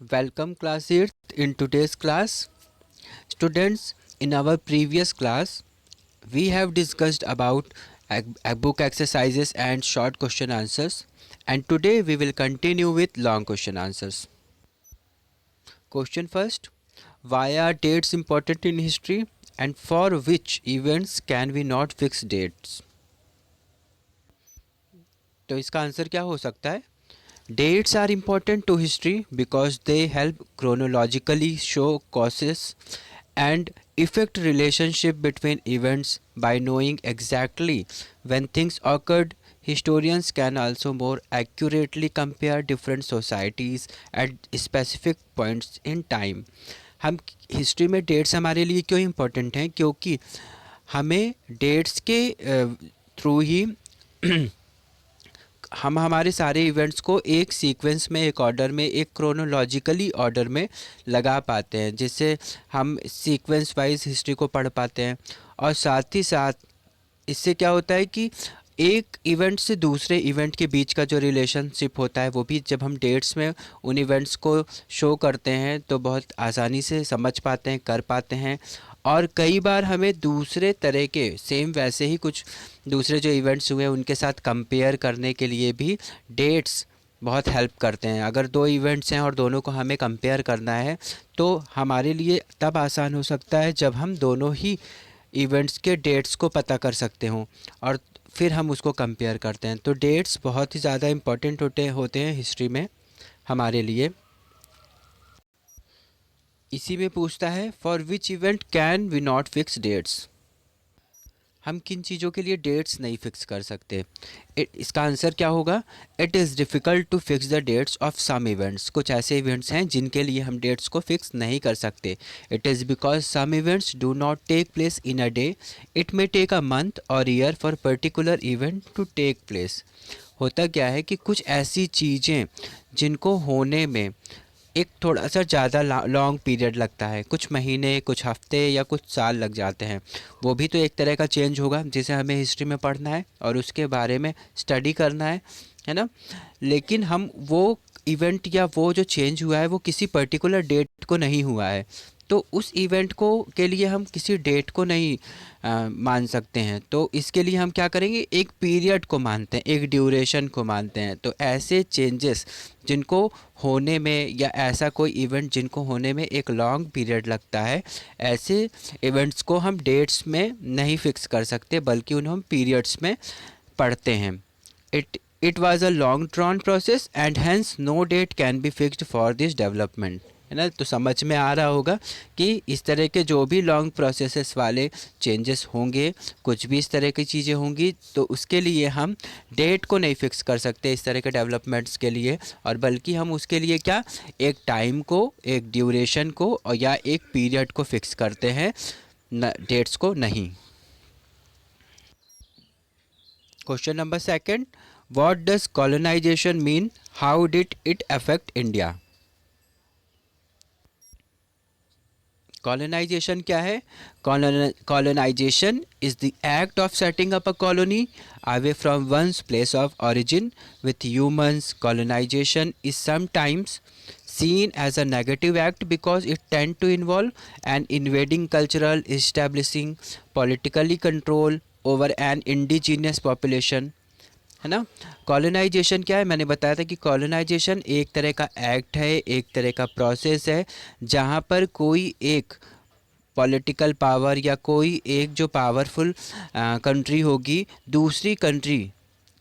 Welcome class 8th. In today's class, students, in our previous class we have discussed about book exercises and short question answers, and today we will continue with long question answers. Question first: why are dates important in history, and for which events can we not fix dates? तो इसका answer क्या हो सकता है? Dates are important to history because they help chronologically show causes and effect relationship between events. By knowing exactly when things occurred, historians can also more accurately compare different societies at specific points in time. हम history में dates हमारे लिए क्यों important हैं? क्योंकि हमें dates के through ही हम हमारे सारे इवेंट्स को एक सीक्वेंस में, एक ऑर्डर में, एक क्रोनोलॉजिकली ऑर्डर में लगा पाते हैं, जिससे हम सीक्वेंस वाइज हिस्ट्री को पढ़ पाते हैं। और साथ ही साथ इससे क्या होता है कि एक इवेंट से दूसरे इवेंट के बीच का जो रिलेशनशिप होता है वो भी जब हम डेट्स में उन इवेंट्स को शो करते हैं तो बहुत आसानी से समझ पाते हैं, कर पाते हैं। और कई बार हमें दूसरे तरह के सेम वैसे ही कुछ दूसरे जो इवेंट्स हुए उनके साथ कंपेयर करने के लिए भी डेट्स बहुत हेल्प करते हैं। अगर दो इवेंट्स हैं और दोनों को हमें कंपेयर करना है तो हमारे लिए तब आसान हो सकता है जब हम दोनों ही इवेंट्स के डेट्स को पता कर सकते हों और फिर हम उसको कंपेयर करते हैं। तो डेट्स बहुत ही ज़्यादा इम्पोर्टेंट होते हैं हिस्ट्री में हमारे लिए। इसी में पूछता है for which event can we not fix dates. हम किन चीज़ों के लिए डेट्स नहीं फिक्स कर सकते? इसका आंसर क्या होगा? It is difficult to fix the dates of some events. कुछ ऐसे इवेंट्स हैं जिनके लिए हम डेट्स को फिक्स नहीं कर सकते। It is because some events do not take place in a day, it may take a month और year for particular event to take place. होता क्या है कि कुछ ऐसी चीज़ें जिनको होने में एक थोड़ा सा ज़्यादा लॉन्ग पीरियड लगता है, कुछ महीने, कुछ हफ्ते या कुछ साल लग जाते हैं। वो भी तो एक तरह का चेंज होगा जिसे हमें हिस्ट्री में पढ़ना है और उसके बारे में स्टडी करना है ना। लेकिन हम वो इवेंट या वो जो चेंज हुआ है वो किसी पर्टिकुलर डेट को नहीं हुआ है, तो उस इवेंट को के लिए हम किसी डेट को नहीं मान सकते हैं। तो इसके लिए हम क्या करेंगे? एक पीरियड को मानते हैं, एक ड्यूरेशन को मानते हैं। तो ऐसे चेंजेस जिनको होने में या ऐसा कोई इवेंट जिनको होने में एक लॉन्ग पीरियड लगता है, ऐसे इवेंट्स को हम डेट्स में नहीं फिक्स कर सकते बल्कि उन्हें हम पीरियड्स में पढ़ते हैं। It was a long drawn process and hence no date can be fixed for this development, है ना। तो समझ में आ रहा होगा कि इस तरह के जो भी लॉन्ग प्रोसेसेस वाले चेंजेस होंगे, कुछ भी इस तरह की चीज़ें होंगी, तो उसके लिए हम डेट को नहीं फिक्स कर सकते इस तरह के डेवलपमेंट्स के लिए, और बल्कि हम उसके लिए क्या, एक टाइम को, एक ड्यूरेशन को और या एक पीरियड को फिक्स करते हैं, डेट्स को नहीं। Question number second: what does colonisation mean, how did it affect India? Colonisation क्या है? Colonisation is the act of setting up a colony away from one's place of origin. With humans, colonization is sometimes seen as a negative act because it tend to involve an invading cultural, establishing politically control over an indigenous population, है ना। Colonisation क्या है? मैंने बताया था कि colonisation एक तरह का एक्ट है, एक तरह का प्रोसेस है जहाँ पर कोई एक पॉलिटिकल पावर या कोई एक जो पावरफुल कंट्री होगी दूसरी कंट्री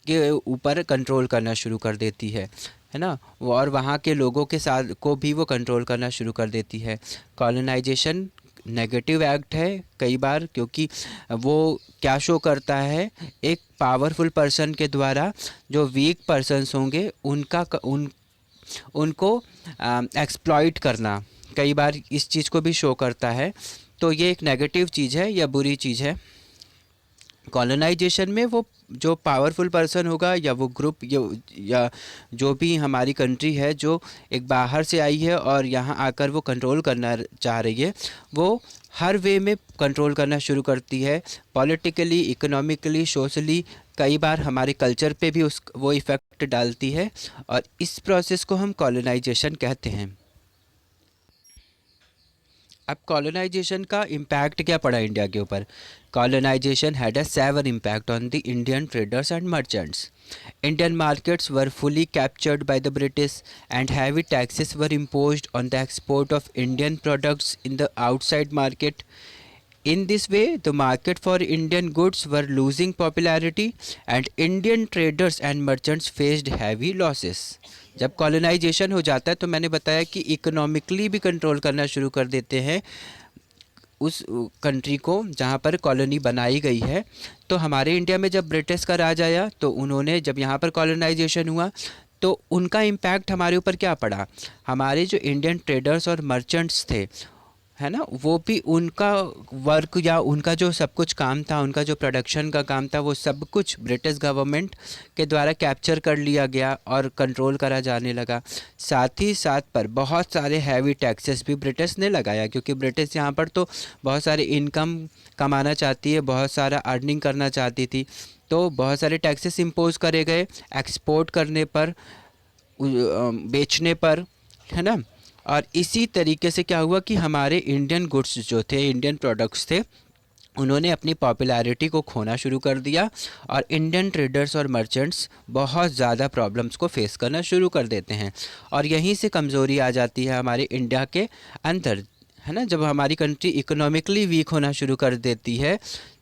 के ऊपर कंट्रोल करना शुरू कर देती है ना। और वहाँ के लोगों के साथ को भी वो कंट्रोल करना शुरू कर देती है। कॉलोनाइजेशन नेगेटिव एक्ट है कई बार, क्योंकि वो क्या शो करता है, एक पावरफुल पर्सन के द्वारा जो वीक पर्सन्स होंगे उनको एक्सप्लॉइट करना, कई बार इस चीज़ को भी शो करता है। तो ये एक नेगेटिव चीज़ है या बुरी चीज़ है। कॉलोनाइजेशन में वो जो पावरफुल पर्सन होगा या वो ग्रुप या जो भी हमारी कंट्री है जो एक बाहर से आई है और यहाँ आकर वो कंट्रोल करना चाह रही है, वो हर वे में कंट्रोल करना शुरू करती है, पॉलिटिकली, इकोनॉमिकली, सोशली, कई बार हमारे कल्चर पे भी वो इफ़ेक्ट डालती है, और इस प्रोसेस को हम कॉलोनाइजेशन कहते हैं। अब कॉलोनाइजेशन का इम्पैक्ट क्या पड़ा इंडिया के ऊपर? Colonisation had a severe impact on the Indian traders and merchants. Indian markets were fully captured by the British and heavy taxes were imposed on the export of Indian products in the outside market. In this way, the market for Indian goods were losing popularity and Indian traders and merchants faced heavy losses. जब colonisation हो जाता है तो मैंने बताया कि economically भी control करना शुरू कर देते हैं उस कंट्री को जहाँ पर कॉलोनी बनाई गई है. तो हमारे इंडिया में जब ब्रिटिश का राज आया तो उन्होंने जब यहाँ पर कॉलोनाइजेशन हुआ तो उनका इम्पैक्ट हमारे ऊपर क्या पड़ा? हमारे जो इंडियन ट्रेडर्स और मर्चेंट्स थे, है ना, वो भी उनका वर्क या उनका जो सब कुछ काम था, उनका जो प्रोडक्शन का काम था, वो सब कुछ ब्रिटिश गवर्नमेंट के द्वारा कैप्चर कर लिया गया और कंट्रोल करा जाने लगा. साथ ही साथ पर बहुत सारे हैवी टैक्सेस भी ब्रिटिश ने लगाया, क्योंकि ब्रिटिश यहाँ पर तो बहुत सारे इनकम कमाना चाहती है, बहुत सारा अर्निंग करना चाहती थी. तो बहुत सारे टैक्सेस इम्पोज करे गए एक्सपोर्ट करने पर, बेचने पर, है ना. और इसी तरीके से क्या हुआ कि हमारे इंडियन गुड्स जो थे, इंडियन प्रोडक्ट्स थे, उन्होंने अपनी पॉपुलैरिटी को खोना शुरू कर दिया और इंडियन ट्रेडर्स और मर्चेंट्स बहुत ज़्यादा प्रॉब्लम्स को फेस करना शुरू कर देते हैं. और यहीं से कमज़ोरी आ जाती है हमारे इंडिया के अंदर, है ना. जब हमारी कंट्री इकोनॉमिकली वीक होना शुरू कर देती है,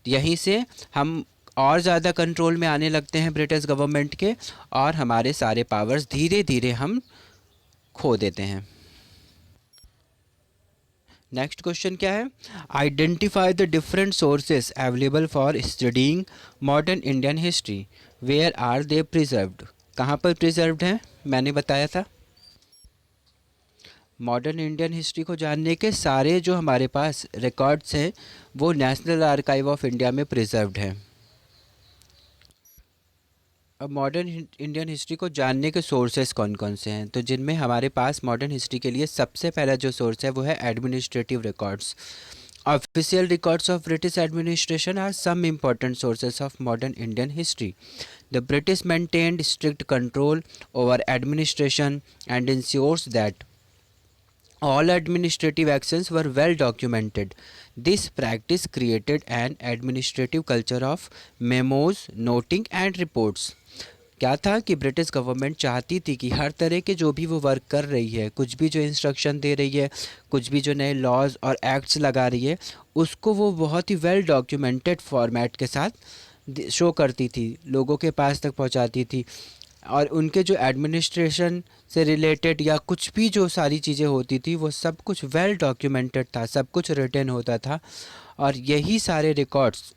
यहीं से हम और ज़्यादा कंट्रोल में आने लगते हैं ब्रिटिश गवर्नमेंट के, और हमारे सारे पावर्स धीरे धीरे हम खो देते हैं. नेक्स्ट क्वेश्चन क्या है? Identify the different sources available for studying modern Indian history. Where are they preserved? कहाँ पर प्रिजर्व्ड हैं? मैंने बताया था मॉडर्न इंडियन हिस्ट्री को जानने के सारे जो हमारे पास रिकॉर्ड्स हैं वो नेशनल आर्काइव ऑफ इंडिया में प्रिजर्व्ड हैं. अब मॉडर्न इंडियन हिस्ट्री को जानने के सोर्सेस कौन कौन से हैं? तो जिनमें हमारे पास मॉडर्न हिस्ट्री के लिए सबसे पहला जो सोर्स है वो है administrative records. Official records of British administration are some important sources of modern Indian history. The British maintained strict control over administration and ensures that all administrative actions were well documented. This practice created an administrative culture of memos, noting and reports. क्या था कि British government चाहती थी कि हर तरह के जो भी वो वर्क कर रही है, कुछ भी जो इंस्ट्रक्शन दे रही है, कुछ भी जो नए लॉज और एक्ट्स लगा रही है, उसको वो बहुत ही वेल डॉक्यूमेंटेड फॉर्मेट के साथ शो करती थी, लोगों के पास तक पहुंचाती थी. और उनके जो एडमिनिस्ट्रेशन से रिलेटेड या कुछ भी जो सारी चीज़ें होती थी वो सब कुछ वेल डॉक्यूमेंटेड था, सब कुछ रिटन होता था. और यही सारे रिकॉर्ड्स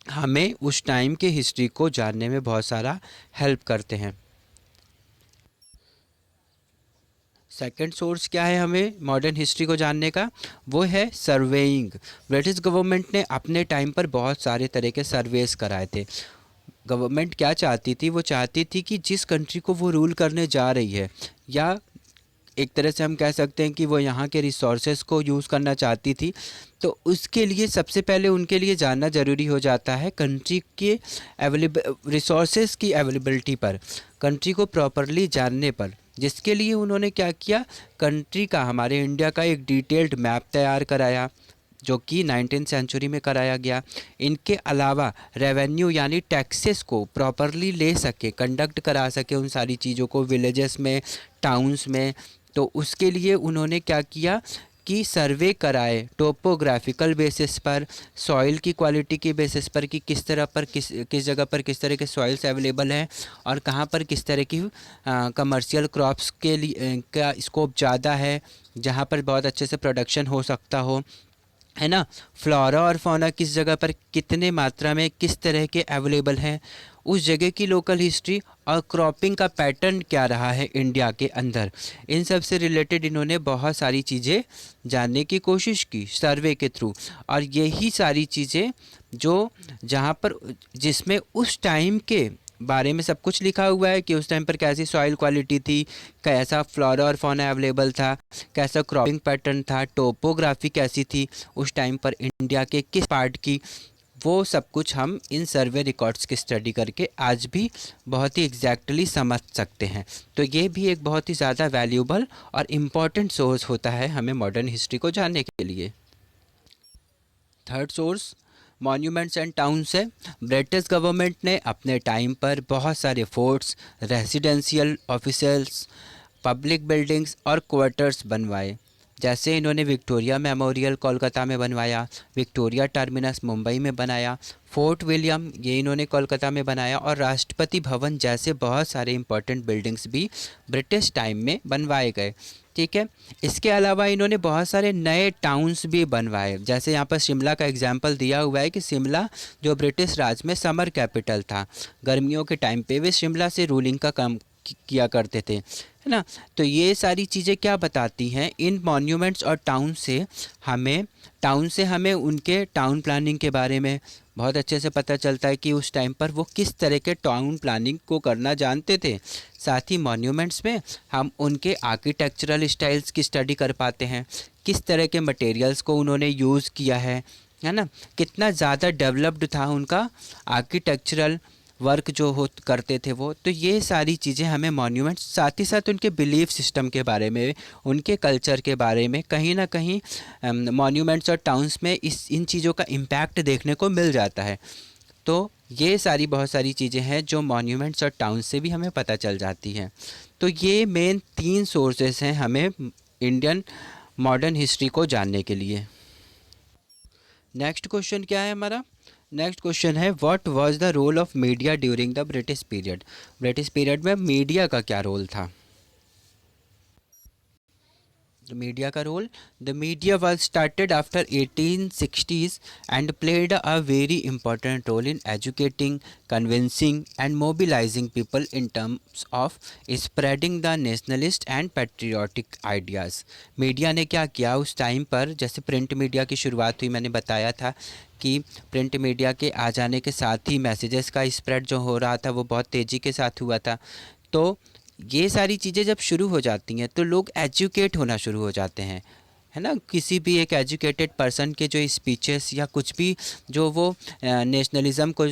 हमें उस टाइम के हिस्ट्री को जानने में बहुत सारा हेल्प करते हैं. सेकंड सोर्स क्या है हमें मॉडर्न हिस्ट्री को जानने का? वो है सर्वेइंग. ब्रिटिश गवर्नमेंट ने अपने टाइम पर बहुत सारे तरह के सर्वेस कराए थे. गवर्नमेंट क्या चाहती थी? वो चाहती थी कि जिस कंट्री को वो रूल करने जा रही है, या एक तरह से हम कह सकते हैं कि वो यहाँ के रिसोर्सेज को यूज़ करना चाहती थी, तो उसके लिए सबसे पहले उनके लिए जानना ज़रूरी हो जाता है कंट्री के रिसोर्सेज की अवेलेबिलिटी पर, कंट्री को प्रॉपरली जानने पर. जिसके लिए उन्होंने क्या किया, कंट्री का, हमारे इंडिया का एक डिटेल्ड मैप तैयार कराया जो कि 19वीं सेंचुरी में कराया गया. इनके अलावा रेवेन्यू यानी टैक्सेस को प्रॉपरली ले सके, कंडक्ट करा सके उन सारी चीज़ों को विलेजेस में, टाउन्स में. तो उसके लिए उन्होंने क्या किया कि सर्वे कराए टोपोग्राफिकल बेसिस पर, सॉइल की क्वालिटी के बेसिस पर कि किस तरह पर किस जगह पर किस तरह के सॉइल्स अवेलेबल हैं और कहाँ पर किस तरह की कमर्शियल क्रॉप्स के लिए का स्कोप ज़्यादा है, जहाँ पर बहुत अच्छे से प्रोडक्शन हो सकता हो, है ना. फ्लोरा और फौना किस जगह पर कितने मात्रा में किस तरह के अवेलेबल हैं, उस जगह की लोकल हिस्ट्री और क्रॉपिंग का पैटर्न क्या रहा है इंडिया के अंदर, इन सब से रिलेटेड इन्होंने बहुत सारी चीज़ें जानने की कोशिश की सर्वे के थ्रू. और यही सारी चीज़ें जो जहाँ पर जिसमें उस टाइम के बारे में सब कुछ लिखा हुआ है कि उस टाइम पर कैसी सॉइल क्वालिटी थी, कैसा फ्लोरा और फौना अवेलेबल था, कैसा क्रॉपिंग पैटर्न था, टोपोग्राफी कैसी थी उस टाइम पर इंडिया के किस पार्ट की, वो सब कुछ हम इन सर्वे रिकॉर्ड्स की स्टडी करके आज भी बहुत ही एग्जैक्टली समझ सकते हैं. तो ये भी एक बहुत ही ज़्यादा वैल्यूबल और इम्पॉर्टेंट सोर्स होता है हमें मॉडर्न हिस्ट्री को जानने के लिए. Third source monuments and towns है। ब्रिटिश गवर्नमेंट ने अपने टाइम पर बहुत सारे forts, residential officers, public buildings और क्वार्टर्स बनवाए। जैसे इन्होंने विक्टोरिया मेमोरियल कोलकाता में बनवाया, विक्टोरिया टर्मिनस मुंबई में बनाया, फोर्ट विलियम ये इन्होंने कोलकाता में बनाया, और राष्ट्रपति भवन जैसे बहुत सारे इंपॉर्टेंट बिल्डिंग्स भी ब्रिटिश टाइम में बनवाए गए। ठीक है, इसके अलावा इन्होंने बहुत सारे नए टाउन्स भी बनवाए। जैसे यहाँ पर शिमला का एग्जाम्पल दिया हुआ है कि शिमला जो ब्रिटिश राज में समर कैपिटल था, गर्मियों के टाइम पे वे शिमला से रूलिंग का काम किया करते थे, है ना। तो ये सारी चीज़ें क्या बताती हैं, इन मॉन्यूमेंट्स और टाउन से हमें उनके टाउन प्लानिंग के बारे में बहुत अच्छे से पता चलता है कि उस टाइम पर वो किस तरह के टाउन प्लानिंग को करना जानते थे। साथ ही मॉन्यूमेंट्स में हम उनके आर्किटेक्चरल स्टाइल्स की स्टडी कर पाते हैं, किस तरह के मटेरियल्स को उन्होंने यूज़ किया है ना, कितना ज़्यादा डेवलप्ड था उनका आर्किटेक्चरल वर्क जो हो करते थे वो। तो ये सारी चीज़ें हमें मॉन्यूमेंट्स, साथ ही साथ उनके बिलीफ सिस्टम के बारे में, उनके कल्चर के बारे में कहीं ना कहीं मॉन्यूमेंट्स और टाउन्स में इन चीज़ों का इम्पैक्ट देखने को मिल जाता है। तो ये सारी बहुत सारी चीज़ें हैं जो मॉन्यूमेंट्स और टाउन्स से भी हमें पता चल जाती हैं। तो ये मेन 3 सोर्सेस हैं हमें इंडियन मॉडर्न हिस्ट्री को जानने के लिए। नेक्स्ट क्वेश्चन क्या है हमारा? नेक्स्ट क्वेश्चन है what was the role of media during the British period. British period में मीडिया का क्या रोल था? मीडिया का role, the media was started after 1860s and played a very important role in educating, convincing and mobilising people in terms of spreading the nationalist and patriotic ideas. Media ने क्या किया उस time पर? जैसे print media की शुरुआत हुई, मैंने बताया था कि प्रिंट मीडिया के आ जाने के साथ ही मैसेजेस का स्प्रेड जो हो रहा था वो बहुत तेज़ी के साथ हुआ था। तो ये सारी चीज़ें जब शुरू हो जाती हैं तो लोग एजुकेट होना शुरू हो जाते हैं, है ना। किसी भी एक एजुकेटेड पर्सन के जो स्पीचेस या कुछ भी जो वो नेशनलिज़म को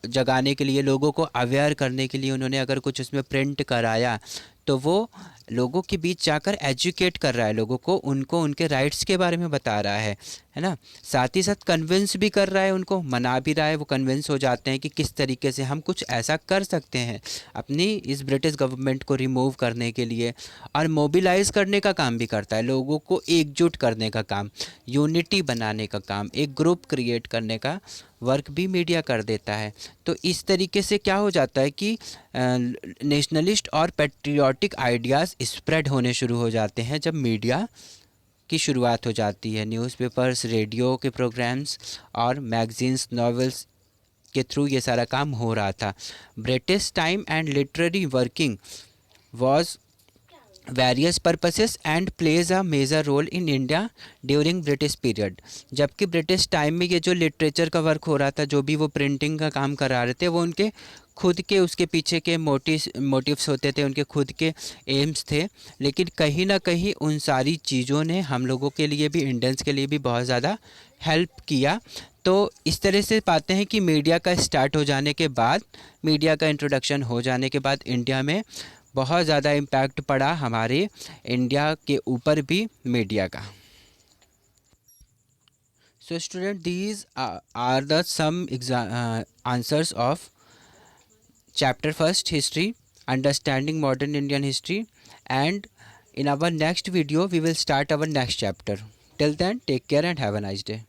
जगाने के लिए, लोगों को अवेयर करने के लिए उन्होंने अगर कुछ उसमें प्रिंट कराया तो वो लोगों के बीच जाकर एजुकेट कर रहा है लोगों को, उनको उनके राइट्स के बारे में बता रहा है ना। साथ ही साथ कन्विंस भी कर रहा है, उनको मना भी रहा है, वो कन्विंस हो जाते हैं कि किस तरीके से हम कुछ ऐसा कर सकते हैं अपनी इस ब्रिटिश गवर्नमेंट को रिमूव करने के लिए। और मोबिलाइज़ करने का काम भी करता है, लोगों को एकजुट करने का काम, यूनिटी बनाने का काम, एक ग्रुप क्रिएट करने का वर्क भी मीडिया कर देता है। तो इस तरीके से क्या हो जाता है कि नेशनलिस्ट और पैट्रियोटिक आइडियाज़ स्प्रेड होने शुरू हो जाते हैं जब मीडिया की शुरुआत हो जाती है। न्यूज़पेपर्स, रेडियो के प्रोग्राम्स और मैगजीन्स, नॉवेल्स के थ्रू ये सारा काम हो रहा था। British time and literary working was various purposes and plays a major role in India during British period. जबकि ब्रिटिश टाइम में ये जो लिटरेचर का वर्क हो रहा था, जो भी वो प्रिंटिंग का काम करा रहे थे, वो उनके खुद के उसके पीछे के मोटिव्स होते थे, उनके खुद के एम्स थे। लेकिन कहीं ना कहीं उन सारी चीज़ों ने हम लोगों के लिए भी, इंडियंस के लिए भी बहुत ज़्यादा हेल्प किया। तो इस तरह से पाते हैं कि मीडिया का स्टार्ट हो जाने के बाद, मीडिया का इंट्रोडक्शन हो जाने के बाद इंडिया में बहुत ज़्यादा इम्पैक्ट पड़ा हमारे इंडिया के ऊपर भी मीडिया का। So student, these are the some answers of chapter 1 history, understanding modern Indian history, and in our next video we will start our next chapter. Till then, take care and have a nice day.